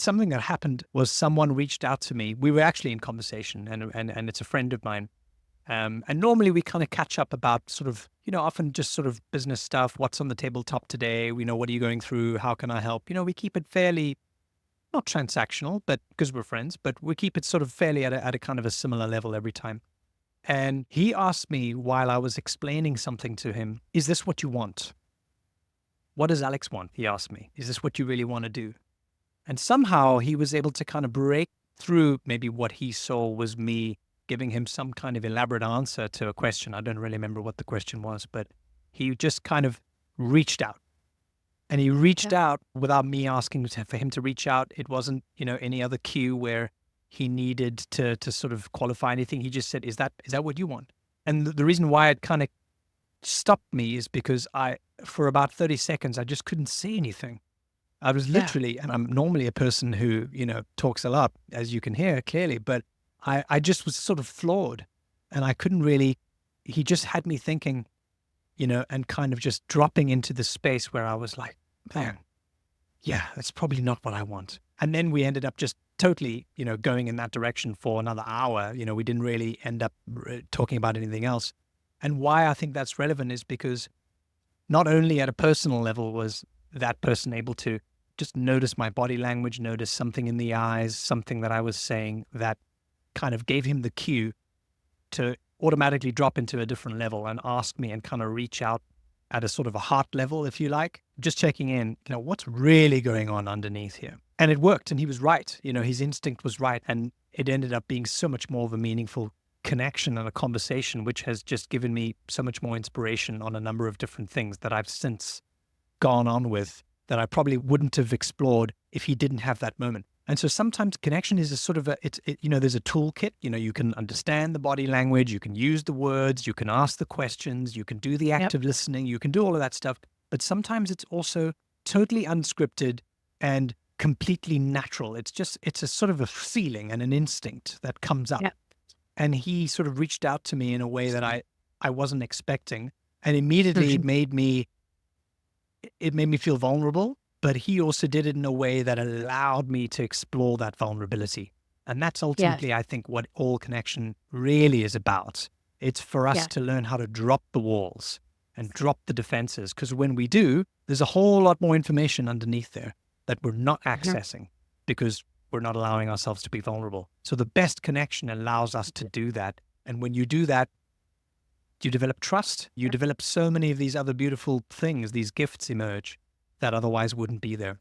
something that happened was someone reached out to me. We were actually in conversation, and it's a friend of mine. And normally we kind of catch up about sort of, often just sort of business stuff. What's on the tabletop today? What are you going through? How can I help? We keep it fairly, not transactional, but because we're friends, but we keep it sort of fairly at a kind of a similar level every time. And he asked me while I was explaining something to him, is this what you want? What does Alex want? He asked me, is this what you really want to do? And somehow he was able to kind of break through maybe what he saw was me giving him some kind of elaborate answer to a question. I don't really remember what the question was, but he just kind of reached out. And he reached out without me asking for him to reach out. It wasn't, any other cue where he needed to sort of qualify anything. He just said, is that what you want? And the reason why it kind of stopped me is because for about 30 seconds, I just couldn't say anything. I was literally, and I'm normally a person who, talks a lot, as you can hear clearly, but I just was sort of floored, and I couldn't really, he just had me thinking, and kind of just dropping into the space where I was like, man, yeah, that's probably not what I want. And then we ended up just totally, going in that direction for another hour. We didn't really end up talking about anything else. And why I think that's relevant is because not only at a personal level was that person able to just notice my body language, notice something in the eyes, something that I was saying that kind of gave him the cue to automatically drop into a different level and ask me and kind of reach out at a sort of a heart level, if you like, just checking in, what's really going on underneath here. And it worked, and he was right. His instinct was right. And it ended up being so much more of a meaningful connection and a conversation, which has just given me so much more inspiration on a number of different things that I've since gone on with that I probably wouldn't have explored if he didn't have that moment. And so sometimes connection is a sort of there's a toolkit, you can understand the body language, you can use the words, you can ask the questions, you can do the active listening, you can do all of that stuff. But sometimes it's also totally unscripted and completely natural. It's a sort of a feeling and an instinct that comes up. And he sort of reached out to me in a way that I wasn't expecting. And immediately it made me feel vulnerable. But he also did it in a way that allowed me to explore that vulnerability. And that's ultimately, I think, what all connection really is about. It's for us to learn how to drop the walls and drop the defenses. Because when we do, there's a whole lot more information underneath there that we're not accessing because we're not allowing ourselves to be vulnerable. So the best connection allows us to do that. And when you do that, you develop trust. You develop so many of these other beautiful things, these gifts emerge that otherwise wouldn't be there.